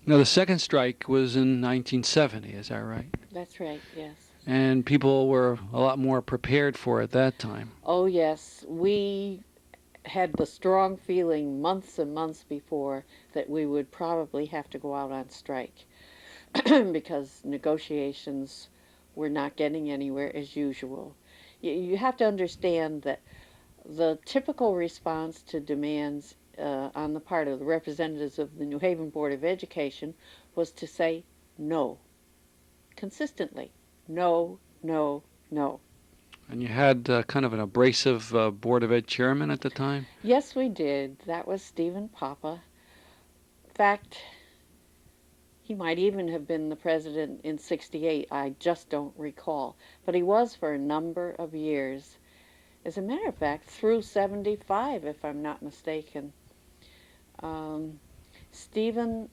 Now, the second strike was in 1970, is that right? That's right, yes. And people were a lot more prepared for it that time. Oh, yes. We had the strong feeling months and months before that we would probably have to go out on strike because negotiations were not getting anywhere as usual. You have to understand that the typical response to demands on the part of the representatives of the New Haven Board of Education was to say no, consistently. No, no, no. And you had kind of an abrasive Board of Ed chairman at the time? Yes, we did. That was Stephen Papa. In fact, he might even have been the president in 68. I just don't recall. But he was for a number of years. As a matter of fact, through 75, if I'm not mistaken. Stephen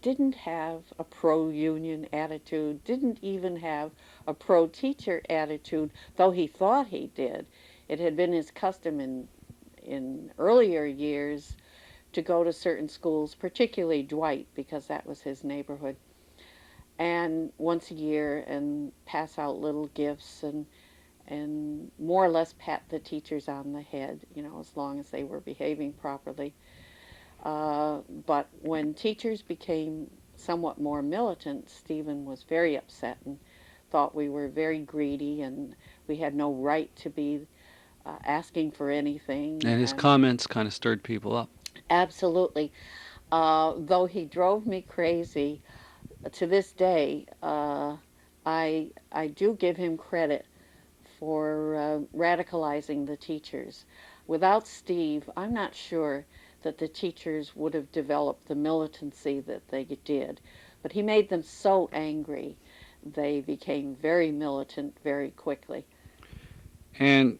didn't have a pro-union attitude, didn't even have a pro-teacher attitude, though he thought he did. It had been his custom in earlier years to go to certain schools, particularly Dwight, because that was his neighborhood, and once a year and pass out little gifts and more or less pat the teachers on the head, as long as they were behaving properly. But when teachers became somewhat more militant, Stephen was very upset and thought we were very greedy and we had no right to be asking for anything. And his comments kind of stirred people up. Absolutely. Though he drove me crazy, to this day, I do give him credit for radicalizing the teachers. Without Steve, I'm not sure that the teachers would have developed the militancy that they did. But he made them so angry, they became very militant very quickly. And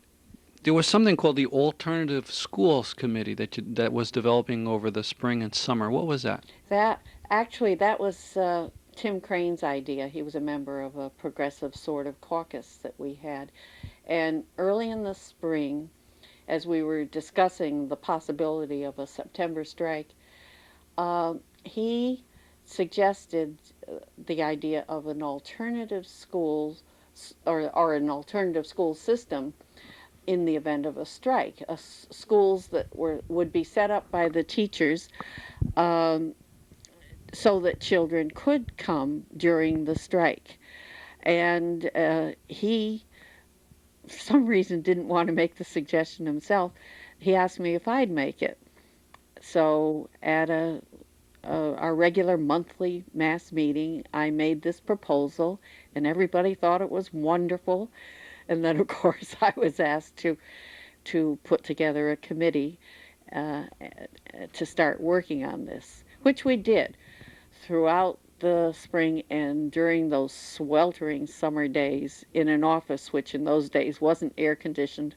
there was something called the Alternative Schools Committee that was developing over the spring and summer. What was that? That was Tim Crane's idea. He was a member of a progressive sort of caucus that we had. And early in the spring, as we were discussing the possibility of a September strike, he suggested the idea of an alternative schools or an alternative school system in the event of a strike. Schools that would be set up by the teachers so that children could come during the strike. And he, for some reason, didn't want to make the suggestion himself. He asked me if I'd make it. So at our regular monthly mass meeting, I made this proposal, and everybody thought it was wonderful. And then, of course, I was asked to put together a committee to start working on this, which we did throughout the spring and during those sweltering summer days in an office which in those days wasn't air conditioned.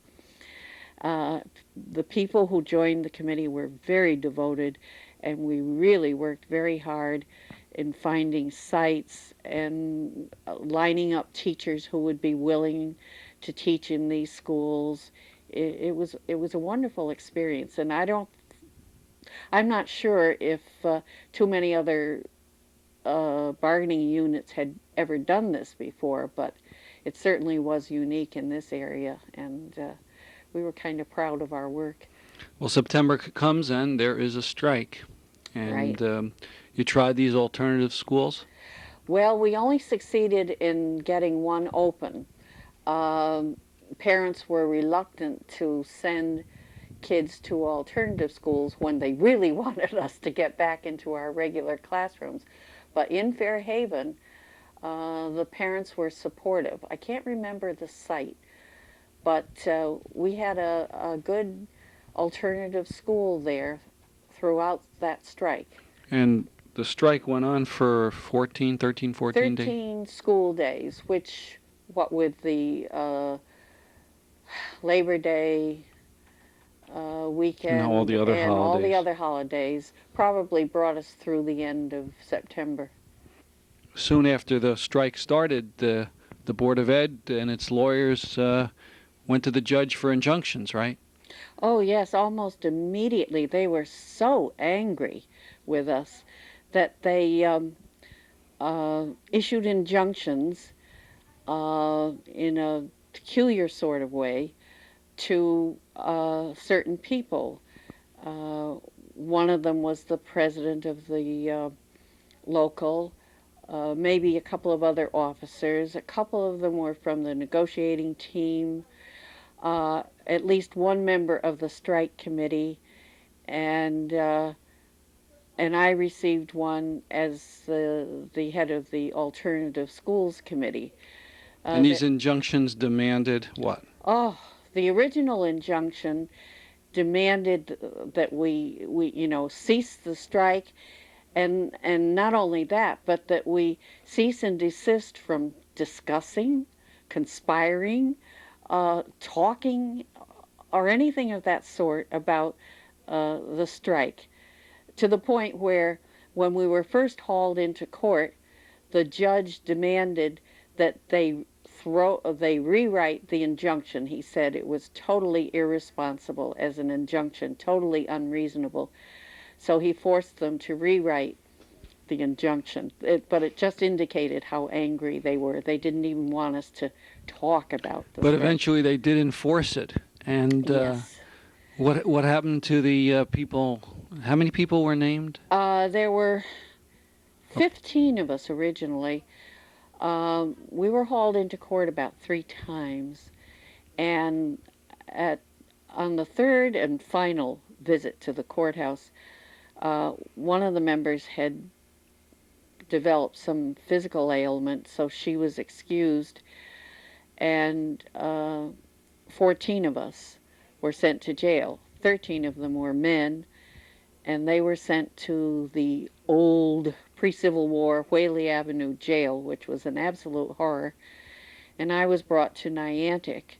The people who joined the committee were very devoted, and we really worked very hard in finding sites and lining up teachers who would be willing to teach in these schools. It was a wonderful experience, and I'm not sure if too many other bargaining units had ever done this before, but it certainly was unique in this area, and we were kind of proud of our work. Well, September comes and there is a strike. And right. You tried these alternative schools? Well, we only succeeded in getting one open. Parents were reluctant to send kids to alternative schools when they really wanted us to get back into our regular classrooms. But in Fairhaven, the parents were supportive. I can't remember the site, but we had a good alternative school there throughout that strike. And the strike went on for 13, 14 days? 13 school days, which, what with the Labor Day weekend and all the other holidays, probably brought us through the end of September. Soon after the strike started, the Board of Ed and its lawyers went to the judge for injunctions, right? Oh, yes, almost immediately. They were so angry with us that they issued injunctions in a peculiar sort of way to certain people. Uh, One of them was the president of the local, maybe a couple of other officers. A couple of them were from the negotiating team, at least one member of the strike committee, and I received one as the head of the alternative schools committee. And these That injunctions demanded what? Oh, the original injunction demanded that we cease the strike, and not only that, but that we cease and desist from discussing, conspiring, talking, or anything of that sort about the strike, to the point where when we were first hauled into court, the judge demanded that they rewrite the injunction. He said it was totally irresponsible as an injunction, totally unreasonable. So he forced them to rewrite the injunction. But it just indicated how angry they were. They didn't even want us to talk about the But strike. eventually they did enforce it. And Yes. what happened to the people? How many people were named? There were 15 of us originally. We were hauled into court about 3 times, and at on the third and final visit to the courthouse, one of the members had developed some physical ailment, so she was excused, and 14 of us were sent to jail. 13 of them were men, and they were sent to the old pre-Civil War Whaley Avenue jail, which was an absolute horror. And I was brought to Niantic,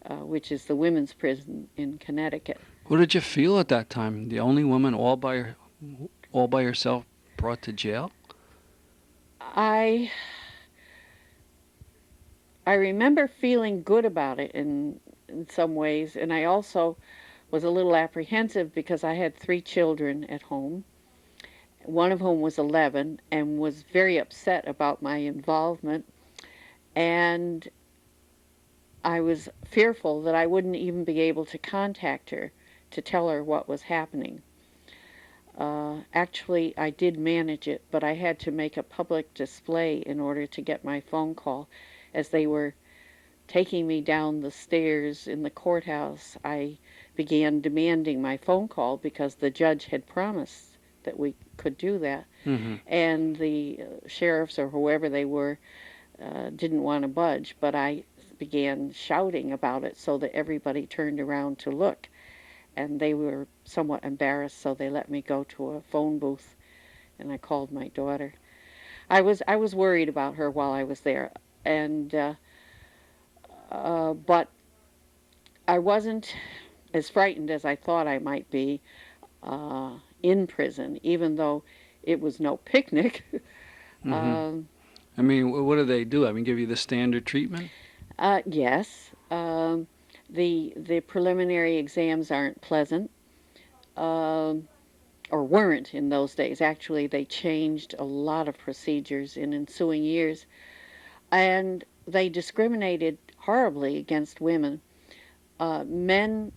which is the women's prison in Connecticut. What did you feel at that time? The only woman all by herself brought to jail? I I remember feeling good about it in some ways, and I also was a little apprehensive because I had 3 children at home, one of whom was 11 and was very upset about my involvement, and I was fearful that I wouldn't even be able to contact her to tell her what was happening. Actually, I did manage it, but I had to make a public display in order to get my phone call. As they were taking me down the stairs in the courthouse, I began demanding my phone call because the judge had promised that we could do that. Mm-hmm. And the sheriffs or whoever they were didn't want to budge, but I began shouting about it so that everybody turned around to look. And they were somewhat embarrassed, so they let me go to a phone booth, and I called my daughter. I was worried about her while I was there, and but I wasn't as frightened as I thought I might be in prison, even though it was no picnic. Mm-hmm. um, I mean, what do they do? I mean, give you the standard treatment? yes, the preliminary exams aren't pleasant, or weren't in those days. Actually, they changed a lot of procedures in ensuing years, and they discriminated horribly against women. Men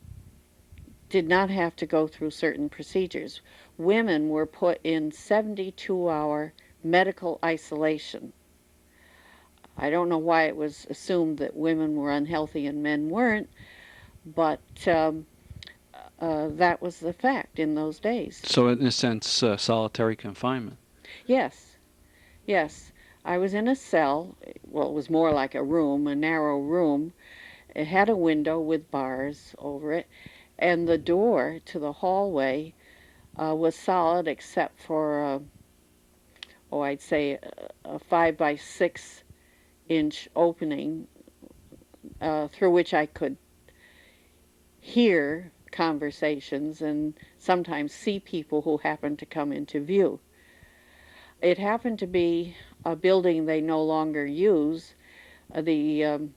did not have to go through certain procedures. Women were put in 72-hour medical isolation. I don't know why it was assumed that women were unhealthy and men weren't, but that was the fact in those days. So, in a sense, solitary confinement. Yes, yes. I was in a cell. Well, it was more like a room, a narrow room. It had a window with bars over it, and the door to the hallway was solid except for, I'd say a 5 by 6 inch opening through which I could hear conversations and sometimes see people who happened to come into view. It happened to be a building they no longer use. I've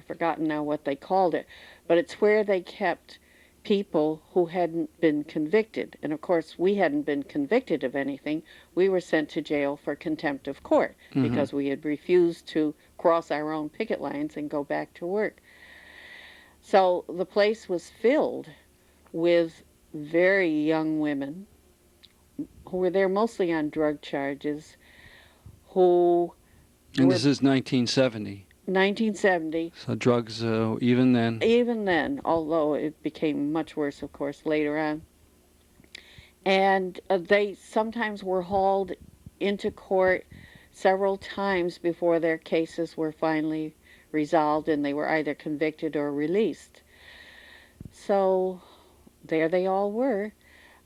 forgotten now what they called it, but it's where they kept people who hadn't been convicted. And of course, we hadn't been convicted of anything. We were sent to jail for contempt of court because we had refused to cross our own picket lines and go back to work. So the place was filled with very young women who were there mostly on drug charges, who And were this is 1970. 1970. So drugs, even then. Even then, although it became much worse, of course, later on. And they sometimes were hauled into court several times before their cases were finally resolved and they were either convicted or released. So there they all were.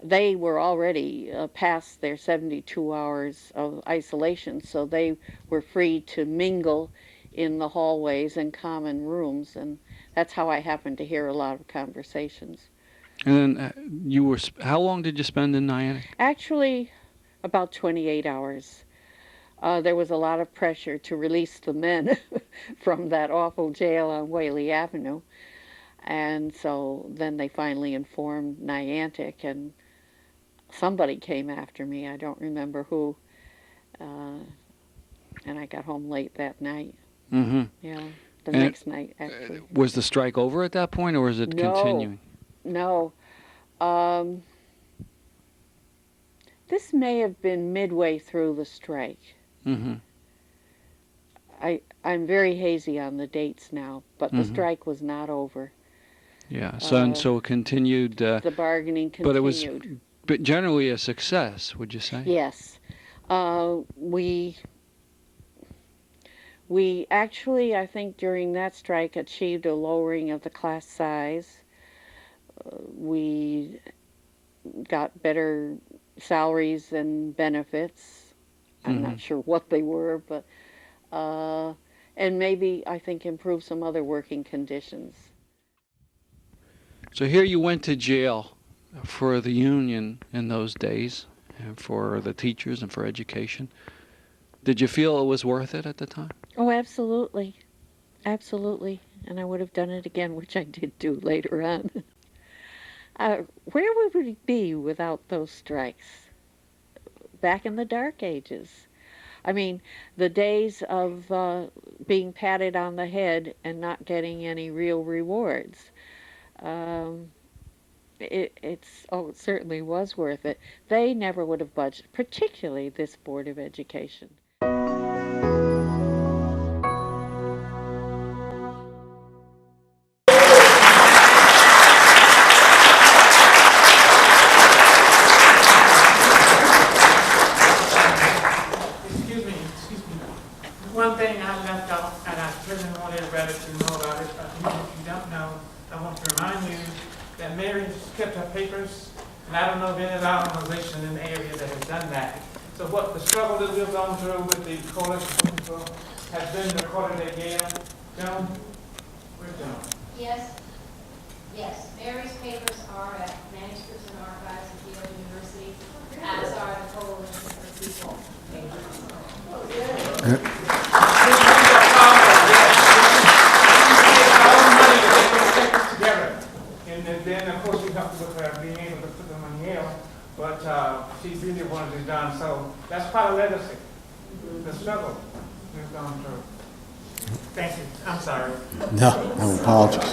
They were already past their 72 hours of isolation, so they were free to mingle in the hallways and common rooms, and that's how I happened to hear a lot of conversations. And then you were, how long did you spend in Niantic? Actually, about 28 hours. There was a lot of pressure to release the men from that awful jail on Whaley Avenue, and so then they finally informed Niantic, and somebody came after me. I don't remember who, and I got home late that night. Mm-hmm. Yeah, the And next night, actually. Was the strike over at that point, or was it No. continuing? No. This may have been midway through the strike. Mm-hmm. I'm very hazy on the dates now, but the Mhm. strike was not over. Yeah. So it continued. The bargaining continued. But it was, but generally a success, would you say? Yes. We actually, I think, during that strike achieved a lowering of the class size. We got better salaries and benefits. I'm not sure what they were, but and maybe, I think, improve some other working conditions. So here you went to jail for the union in those days, and for the teachers and for education. Did you feel it was worth it at the time? Oh, absolutely. Absolutely. And I would have done it again, which I did do later on. Where would we be without those strikes? Back in the dark ages. I mean, the days of being patted on the head and not getting any real rewards. It certainly was worth it. They never would have budged, particularly this Board of Education. Excuse me. One thing I left off, and I certainly wanted everybody to know about it, but if you don't know, I want to remind you that Mary has kept her papers, and I don't know of any other organization in the area that has done that. So what the struggle that we've gone through with the coalition for control has been recorded at Yale. Joan? Where's Joan? Yes, Mary's papers are at Manuscripts and Archives at Yale University, as are the Coalition for People papers. Together. And then, of course, we helped with her being able to put them on Yale, but she really wanted it done. So that's part of legacy, the struggle we've gone through. Thank you. I'm sorry. No apologies.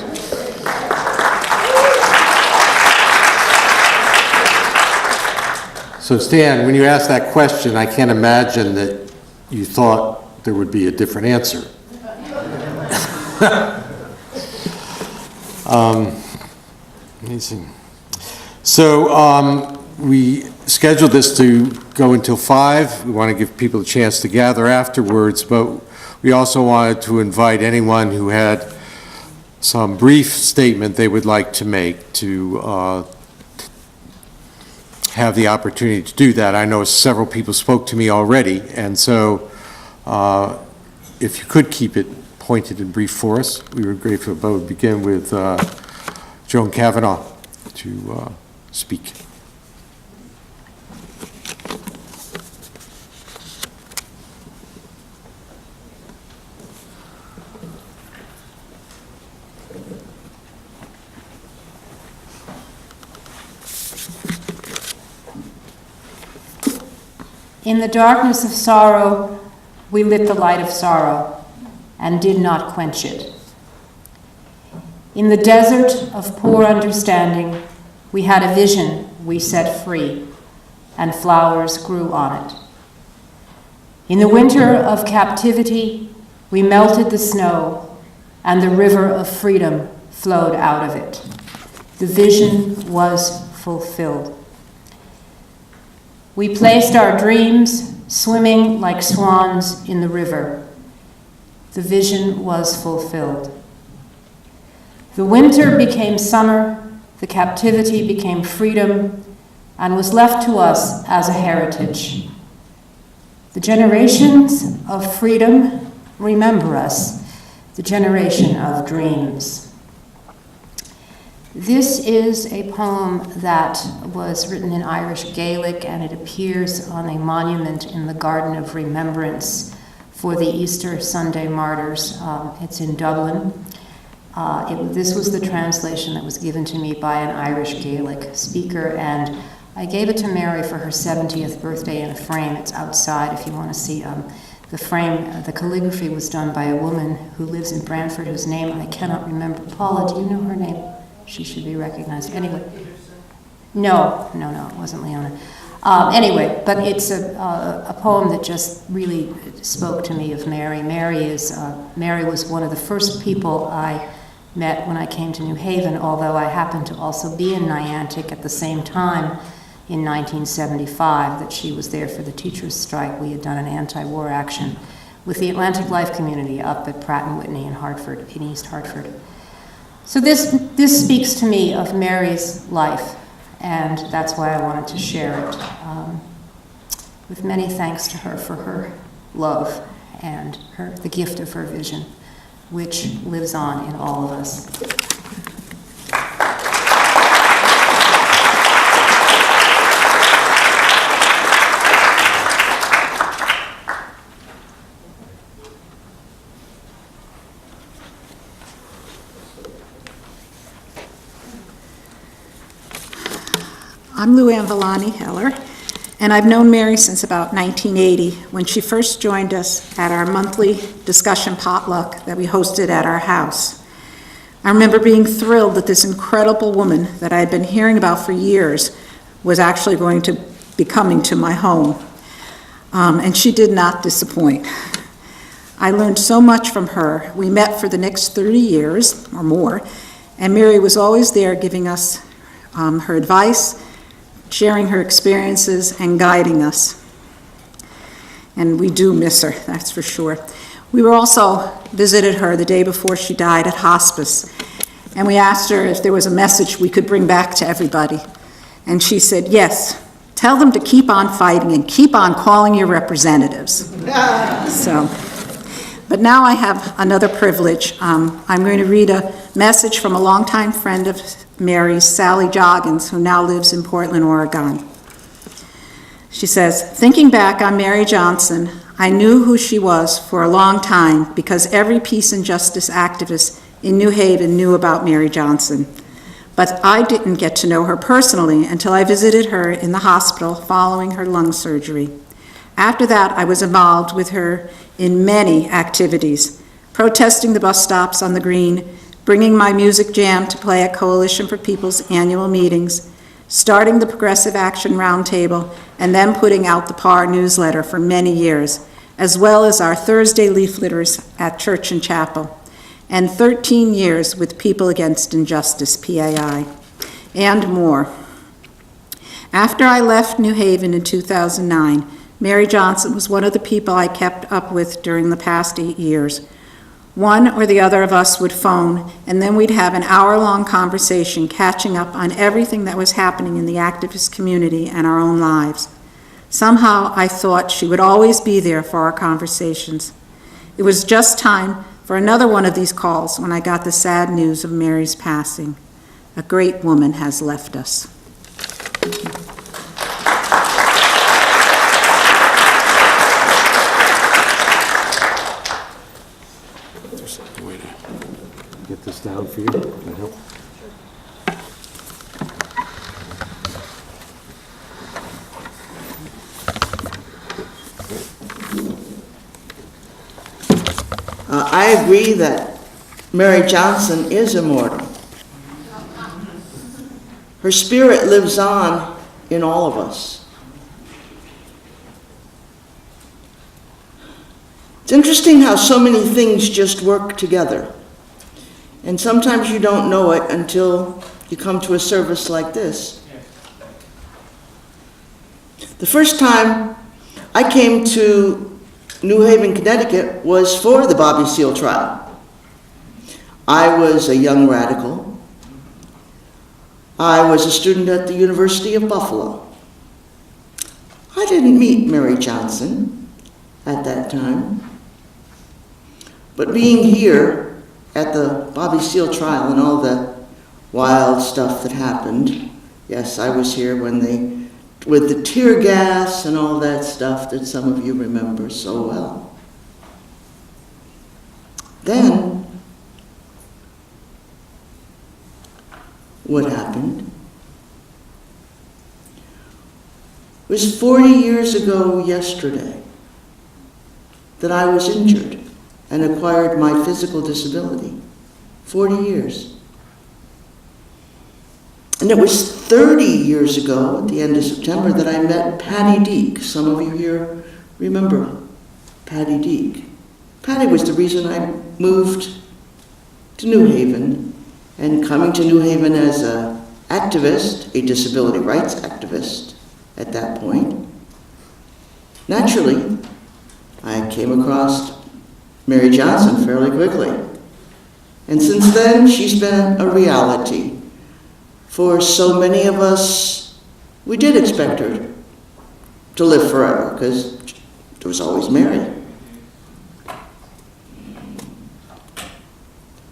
So Stan, when you asked that question, I can't imagine that you thought there would be a different answer. Amazing. So we scheduled this to go until 5. We want to give people a chance to gather afterwards, but we also wanted to invite anyone who had some brief statement they would like to make to have the opportunity to do that. I know several people spoke to me already, and so if you could keep it pointed and brief for us, we would grateful. But we'll begin with Joan Kavanaugh to speak. In the darkness of sorrow, we lit the light of sorrow and did not quench it. In the desert of poor understanding, we had a vision we set free, and flowers grew on it. In the winter of captivity, we melted the snow, and the river of freedom flowed out of it. The vision was fulfilled. We placed our dreams swimming like swans in the river. The vision was fulfilled. The winter became summer, the captivity became freedom, and was left to us as a heritage. The generations of freedom remember us, the generation of dreams. This is a poem that was written in Irish Gaelic, and it appears on a monument in the Garden of Remembrance for the Easter Sunday martyrs. It's in Dublin. This was the translation that was given to me by an Irish Gaelic speaker, and I gave it to Mary for her 70th birthday in a frame. It's outside if you want to see the frame. The calligraphy was done by a woman who lives in Brantford, whose name I cannot remember. Paula, do you know her name? She should be recognized. Anyway. No, it wasn't Leona. Anyway, but it's a poem that just really spoke to me of Mary. Mary was one of the first people I met when I came to New Haven, although I happened to also be in Niantic at the same time in 1975 that she was there for the teachers' strike. We had done an anti-war action with the Atlantic Life community up at Pratt & Whitney in Hartford, in East Hartford. So this speaks to me of Mary's life, and that's why I wanted to share it, with many thanks to her for her love and the gift of her vision, which lives on in all of us. I'm Lou Ann Villani Heller, and I've known Mary since about 1980 when she first joined us at our monthly discussion potluck that we hosted at our house. I remember being thrilled that this incredible woman that I had been hearing about for years was actually going to be coming to my home, and she did not disappoint. I learned so much from her. We met for the next 30 years or more, and Mary was always there giving us her advice, sharing her experiences, and guiding us. And we do miss her, that's for sure. We were also visited her the day before she died at hospice, and we asked her if there was a message we could bring back to everybody. And she said, yes, tell them to keep on fighting and keep on calling your representatives. But now I have another privilege. I'm going to read a message from a longtime friend of Mary's, Sally Joggins, who now lives in Portland, Oregon. She says, thinking back on Mary Johnson, I knew who she was for a long time because every peace and justice activist in New Haven knew about Mary Johnson. But I didn't get to know her personally until I visited her in the hospital following her lung surgery. After that, I was involved with her in many activities, protesting the bus stops on the Green, bringing my music jam to play at Coalition for People's annual meetings, starting the Progressive Action Roundtable, and then putting out the PAR newsletter for many years, as well as our Thursday leafleters at Church and Chapel, and 13 years with People Against Injustice, PAI, and more. After I left New Haven in 2009, Mary Johnson was one of the people I kept up with during the past 8 years. One or the other of us would phone, and then we'd have an hour-long conversation catching up on everything that was happening in the activist community and our own lives. Somehow I thought she would always be there for our conversations. It was just time for another one of these calls when I got the sad news of Mary's passing. A great woman has left us. Get this down for you. Can I help? I agree that Mary Johnson is immortal. Her spirit lives on in all of us. It's interesting how so many things just work together. And sometimes you don't know it until you come to a service like this. The first time I came to New Haven, Connecticut was for the Bobby Seale trial. I was a young radical. I was a student at the University of Buffalo. I didn't meet Mary Johnson at that time. But being here at the Bobby Seale trial and all the wild stuff that happened, yes, I was here when with the tear gas and all that stuff that some of you remember so well. Then, what happened? It was 40 years ago yesterday that I was injured and acquired my physical disability. 40 years. And it was 30 years ago, at the end of September, that I met Patty Deek. Some of you here remember Patty Deek. Patty was the reason I moved to New Haven, and coming to New Haven as an activist, a disability rights activist at that point. Naturally, I came across Mary Johnson fairly quickly. And since then, she's been a reality. For so many of us, we did expect her to live forever, because there was always Mary.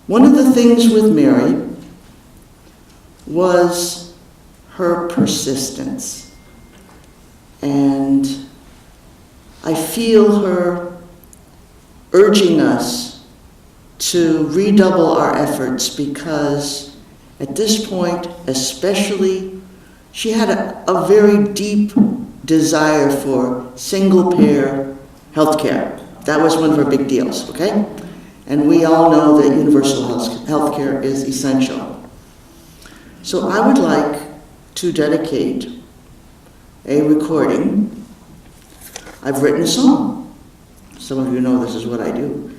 One of the things with Mary was her persistence. And I feel her urging us to redouble our efforts, because at this point, especially, she had a very deep desire for single-payer health care. That was one of her big deals, okay? And we all know that universal health care is essential. So I would like to dedicate a recording. I've written a song. Some of you know this is what I do.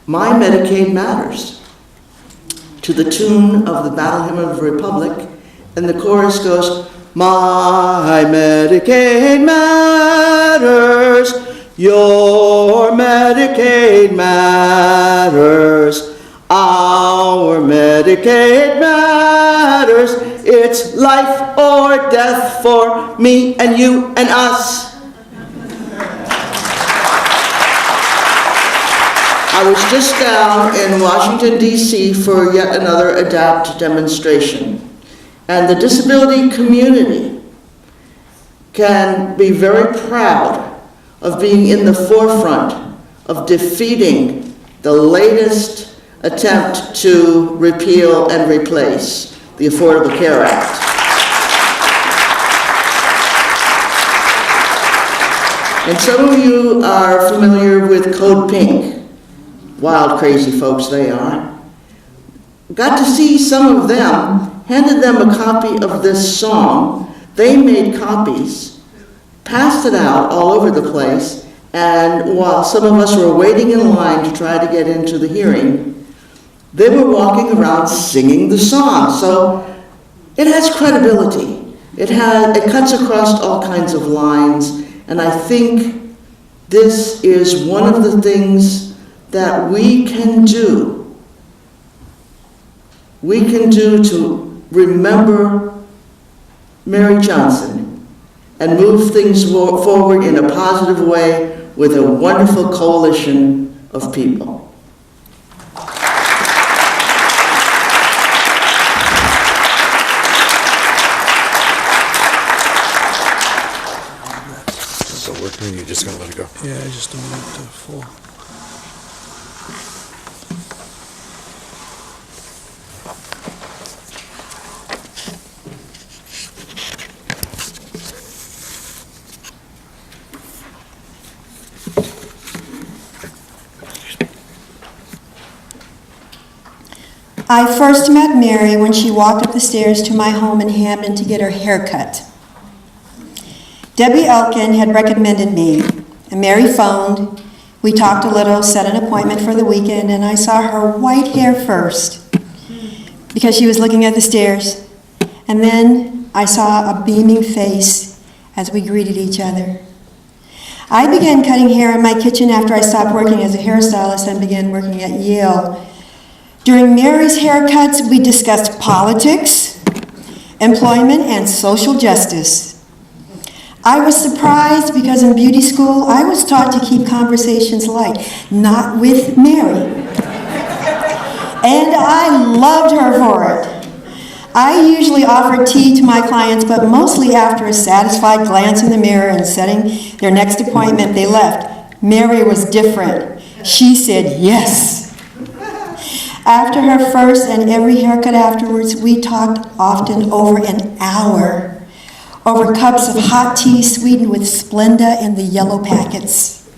My Medicaid Matters, to the tune of the Battle Hymn of the Republic, and the chorus goes, my Medicaid matters, your Medicaid matters, our Medicaid matters, it's life or death for me and you and us. I was just down in Washington, D.C. for yet another ADAPT demonstration. And the disability community can be very proud of being in the forefront of defeating the latest attempt to repeal and replace the Affordable Care Act. And some of you are familiar with Code Pink. Wild, crazy folks they are. Got to see some of them, handed them a copy of this song. They made copies, passed it out all over the place, and while some of us were waiting in line to try to get into the hearing, they were walking around singing the song. So it has credibility. It cuts across all kinds of lines, and I think this is one of the things that we can do. We can do to remember Mary Johnson and move things forward in a positive way with a wonderful coalition of people. So working, you're just gonna let it go? Yeah, I just don't want it to fall. I first met Mary when she walked up the stairs to my home in Hamden to get her hair cut. Debbie Elkin had recommended me, and Mary phoned. We talked a little, set an appointment for the weekend, and I saw her white hair first because she was looking at the stairs. And then I saw a beaming face as we greeted each other. I began cutting hair in my kitchen after I stopped working as a hairstylist and began working at Yale. During Mary's haircuts, we discussed politics, employment, and social justice. I was surprised because in beauty school, I was taught to keep conversations light, not with Mary. And I loved her for it. I usually offered tea to my clients, but mostly after a satisfied glance in the mirror and setting their next appointment, they left. Mary was different. She said yes. After her first and every haircut afterwards, we talked often over an hour, over cups of hot tea sweetened with Splenda in the yellow packets.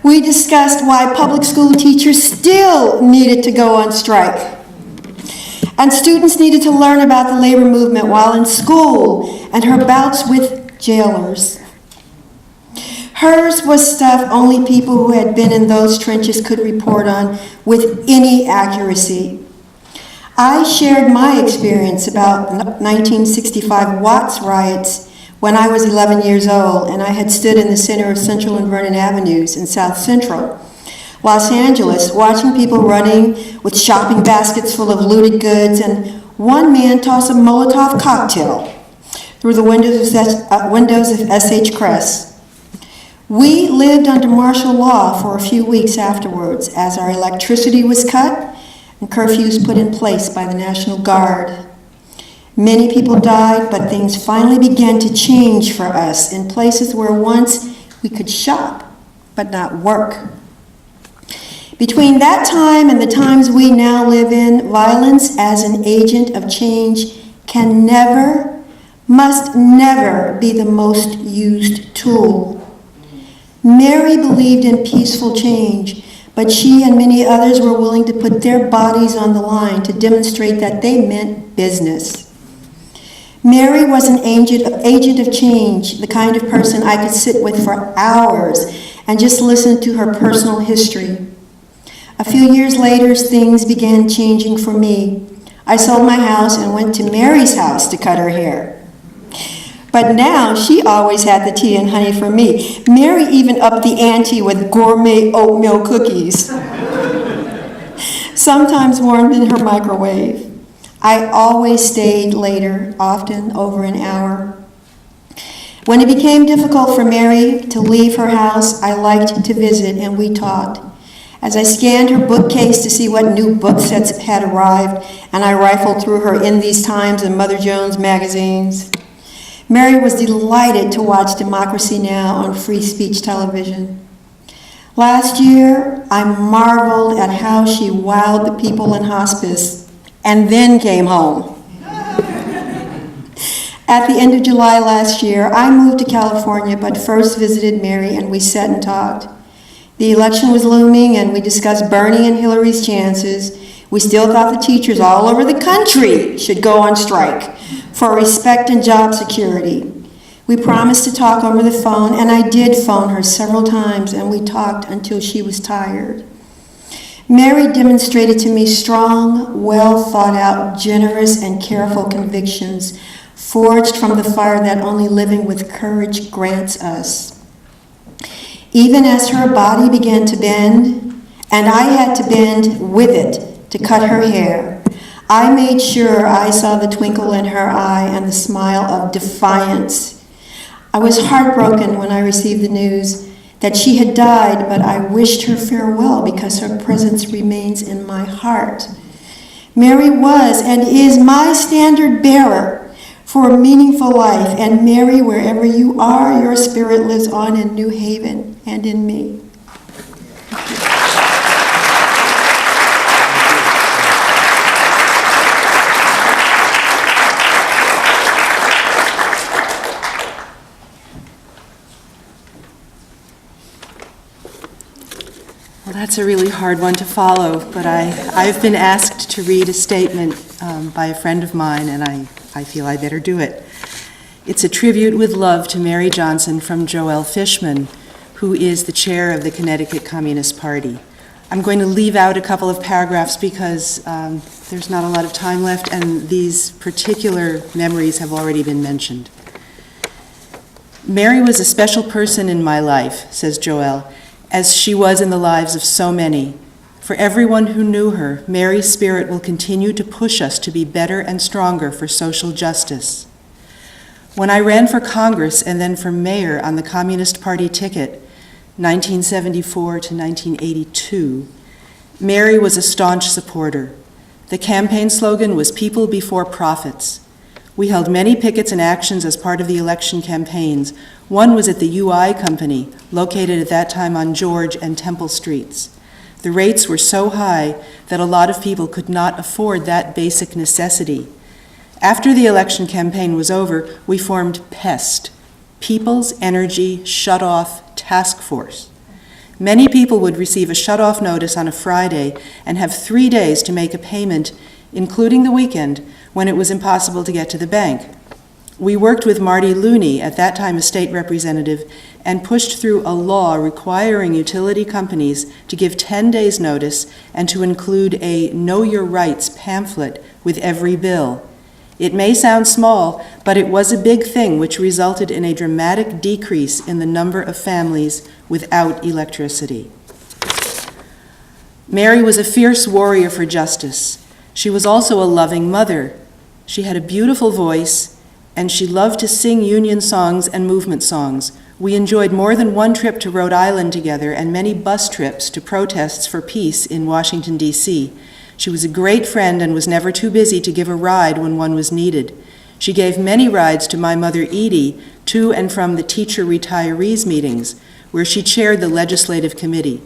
We discussed why public school teachers still needed to go on strike, and students needed to learn about the labor movement while in school, and her bouts with jailers. Hers was stuff only people who had been in those trenches could report on with any accuracy. I shared my experience about 1965 Watts riots when I was 11 years old, and I had stood in the center of Central and Vernon Avenues in South Central Los Angeles, watching people running with shopping baskets full of looted goods, and one man toss a Molotov cocktail through the windows of S.H. Kress. We lived under martial law for a few weeks afterwards as our electricity was cut and curfews put in place by the National Guard. Many people died, but things finally began to change for us in places where once we could shop but not work. Between that time and the times we now live in, violence as an agent of change can never, must never be the most used tool. Mary believed in peaceful change, but she and many others were willing to put their bodies on the line to demonstrate that they meant business. Mary was an agent of change, the kind of person I could sit with for hours and just listen to her personal history. A few years later, things began changing for me. I sold my house and went to Mary's house to cut her hair. But now she always had the tea and honey for me. Mary even upped the ante with gourmet oatmeal cookies, sometimes warmed in her microwave. I always stayed later, often over an hour. When it became difficult for Mary to leave her house, I liked to visit, and we talked. As I scanned her bookcase to see what new book sets had arrived, and I rifled through her In These Times and Mother Jones magazines, Mary was delighted to watch Democracy Now! On free speech television. Last year, I marveled at how she wowed the people in hospice and then came home. At the end of July last year, I moved to California, but first visited Mary and we sat and talked. The election was looming and we discussed Bernie and Hillary's chances. We still thought the teachers all over the country should go on strike for respect and job security. We promised to talk over the phone, and I did phone her several times, and we talked until she was tired. Mary demonstrated to me strong, well-thought-out, generous, and careful convictions forged from the fire that only living with courage grants us. Even as her body began to bend, and I had to bend with it to cut her hair, I made sure I saw the twinkle in her eye and the smile of defiance. I was heartbroken when I received the news that she had died, but I wished her farewell because her presence remains in my heart. Mary was and is my standard bearer for a meaningful life, and Mary, wherever you are, your spirit lives on in New Haven and in me. Well, That's a really hard one to follow, but I've been asked to read a statement by a friend of mine, and I feel I better do it. It's a tribute with love to Mary Johnson from Joelle Fishman, who is the chair of the Connecticut Communist Party. I'm going to leave out a couple of paragraphs because there's not a lot of time left, and these particular memories have already been mentioned. Mary was a special person in my life, says Joelle, as she was in the lives of so many. For everyone who knew her, Mary's spirit will continue to push us to be better and stronger for social justice. When I ran for Congress and then for mayor on the Communist Party ticket, 1974 to 1982, Mary was a staunch supporter. The campaign slogan was "People before profits." We held many pickets and actions as part of the election campaigns. One was at the UI Company, located at that time on George and Temple Streets. The rates were so high that a lot of people could not afford that basic necessity. After the election campaign was over, we formed PEST, People's Energy Shut-Off Task Force. Many people would receive a shut-off notice on a Friday and have 3 days to make a payment, including the weekend, when it was impossible to get to the bank. We worked with Marty Looney, at that time a state representative, and pushed through a law requiring utility companies to give 10 days' notice and to include a Know Your Rights pamphlet with every bill. It may sound small, but it was a big thing which resulted in a dramatic decrease in the number of families without electricity. Mary was a fierce warrior for justice. She was also a loving mother. She had a beautiful voice, and she loved to sing union songs and movement songs. We enjoyed more than one trip to Rhode Island together and many bus trips to protests for peace in Washington, D.C. She was a great friend and was never too busy to give a ride when one was needed. She gave many rides to my mother Edie to and from the teacher retirees meetings, where she chaired the legislative committee.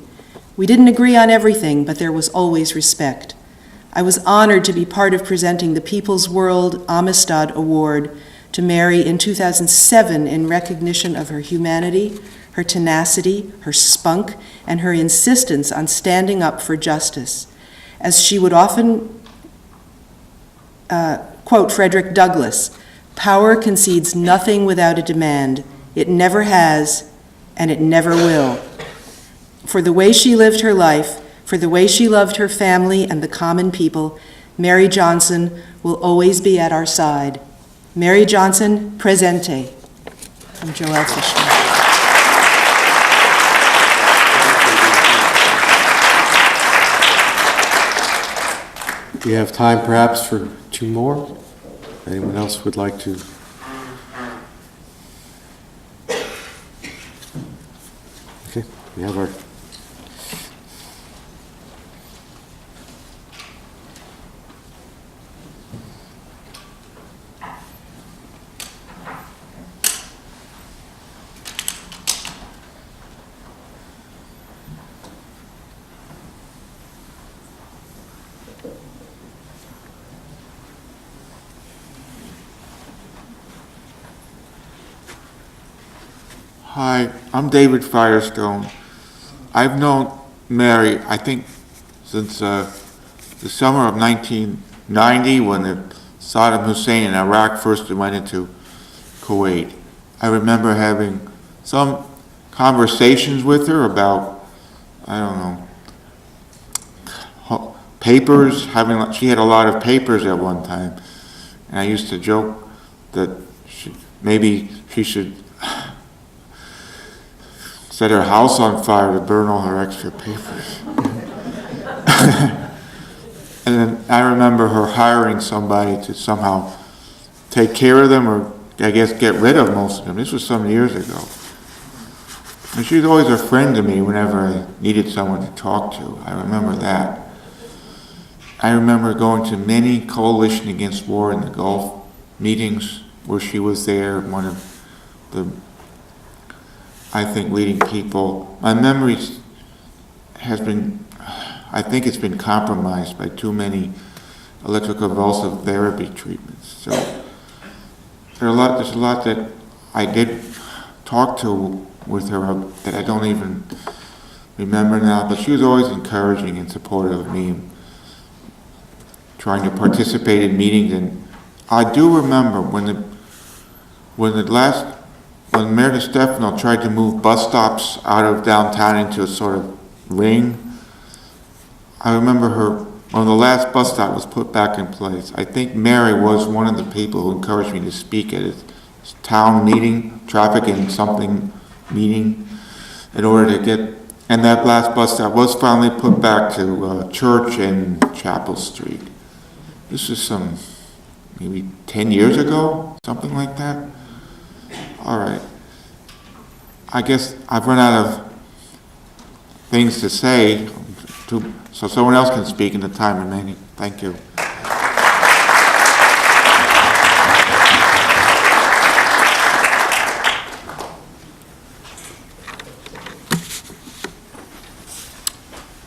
We didn't agree on everything, but there was always respect. I was honored to be part of presenting the People's World Amistad Award to Mary in 2007 in recognition of her humanity, her tenacity, her spunk, and her insistence on standing up for justice. As she would often quote Frederick Douglass, "Power concedes nothing without a demand. It never has, and it never will." For the way she lived her life, for the way she loved her family and the common people, Mary Johnson will always be at our side. Mary Johnson, presente. From Joelle Fishman. We have time perhaps for two more. Anyone else would like to? Okay, we have our... Hi, I'm David Firestone. I've known Mary, I think, since the summer of 1990 when Saddam Hussein in Iraq first went into Kuwait. I remember having some conversations with her about, I don't know, papers, she had a lot of papers at one time. And I used to joke that maybe she should set her house on fire to burn all her extra papers. And then I remember her hiring somebody to somehow take care of them, or I guess get rid of most of them. This was some years ago. And she was always a friend to me whenever I needed someone to talk to. I remember that. I remember going to many Coalition Against War in the Gulf meetings where she was there, one of the, I think, leading people. My memory has been, I think it's been compromised by too many electroconvulsive therapy treatments. So there's a lot that I did talk to with her that I don't even remember now, but she was always encouraging and supportive of me, trying to participate in meetings. And I do remember when Mayor DeStefano tried to move bus stops out of downtown into a sort of ring. I remember when the last bus stop was put back in place, I think Mary was one of the people who encouraged me to speak at his town meeting, traffic and something meeting, in order to get, and that last bus stop was finally put back to Church and Chapel Street. This is maybe 10 years ago, something like that. All right. I guess I've run out of things to say, so someone else can speak in the time remaining. Thank you.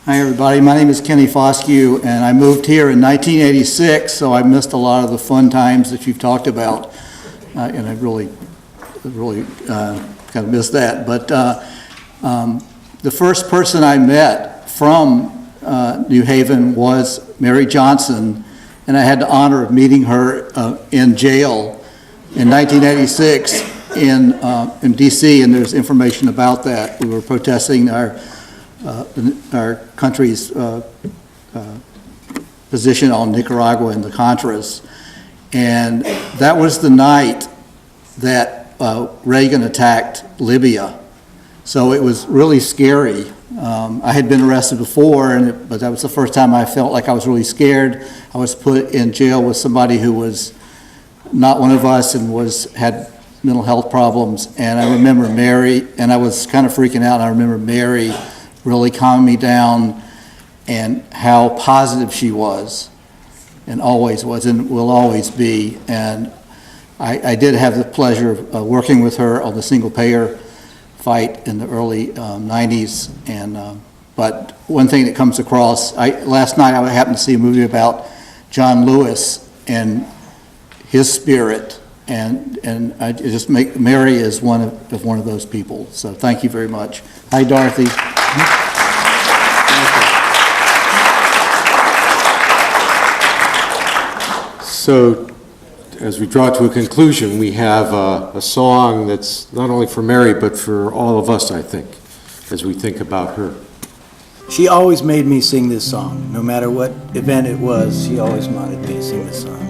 Hi everybody, my name is Kenny Foscue and I moved here in 1986, so I missed a lot of the fun times that you've talked about, and I really kind of missed that. But the first person I met from New Haven was Mary Johnson, and I had the honor of meeting her in jail in 1986 in DC, and there's information about that. We were protesting our country's position on Nicaragua and the Contras. And that was the night that Reagan attacked Libya. So it was really scary. I had been arrested before, but that was the first time I felt like I was really scared. I was put in jail with somebody who was not one of us and had mental health problems. And I remember Mary, and I was kind of freaking out. And I remember Mary really calmed me down, and how positive she was, and always was, and will always be. And I did have the pleasure of working with her on the single-payer fight in the early 90s. And but one thing that comes across, last night I happened to see a movie about John Lewis and his spirit, and I just Mary is one of those people. So thank you very much. Hi, Dorothy. So, as we draw to a conclusion, we have a song that's not only for Mary, but for all of us, I think, as we think about her. She always made me sing this song. No matter what event it was, she always wanted me to sing this song.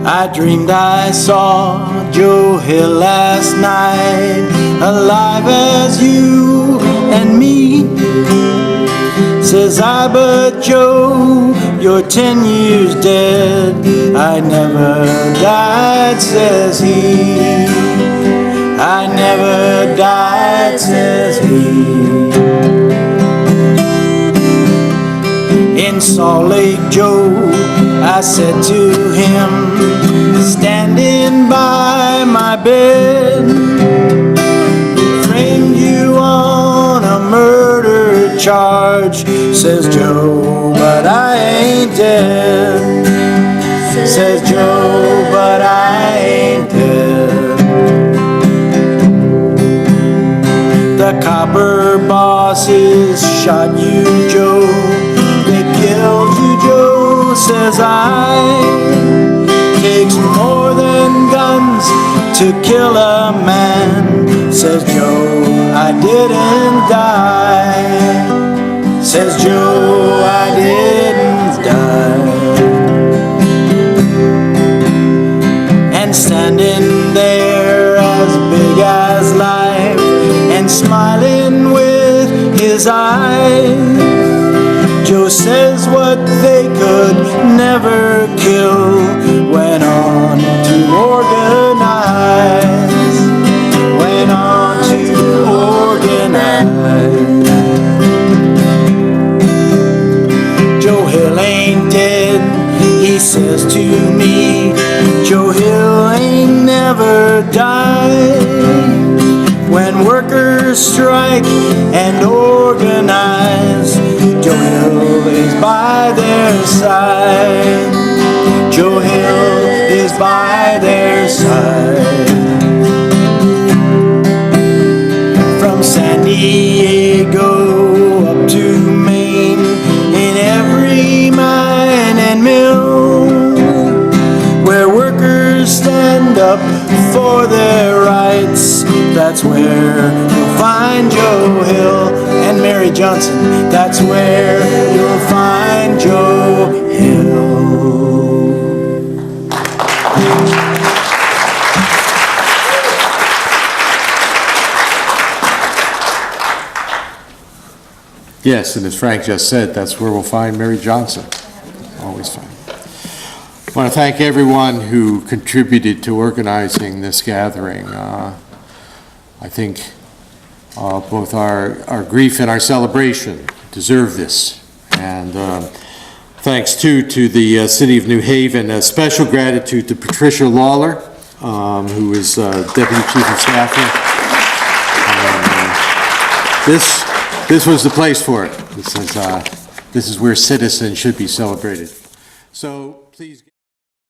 I dreamed I saw Joe Hill last night, alive as you and me. Says I, but Joe, you're 10 years dead. I never died, says he. I never died, says he. In Salt Lake, Joe, I said to him, standing by my bed, framed you on a murder charge, says Joe, but I ain't dead. Says Joe, but I ain't dead. The copper bosses shot you, Joe. They killed you, Joe, says I. Takes more than guns to kill a man, says Joe, I didn't die. Says Joe, I didn't die. And standing there as big as life, and smiling with his eyes, Joe says what they could never kill went on to organize, went on to organize. die. When workers strike and organize, Joe Hill is by their side. Joe Hill is by their side. From San Diego up to Maine, in every mine and mill, where workers stand up for their rights, that's where you'll find Joe Hill and Mary Johnson. That's where you'll find Joe Hill. Yes, and as Frank just said, that's where we'll find Mary Johnson. Always find. I want to thank everyone who contributed to organizing this gathering. I think both our grief and our celebration deserve this. And thanks too to the City of New Haven. A special gratitude to Patricia Lawler, who is Deputy Chief of Staff here. This was the place for it. This is where citizens should be celebrated. So please.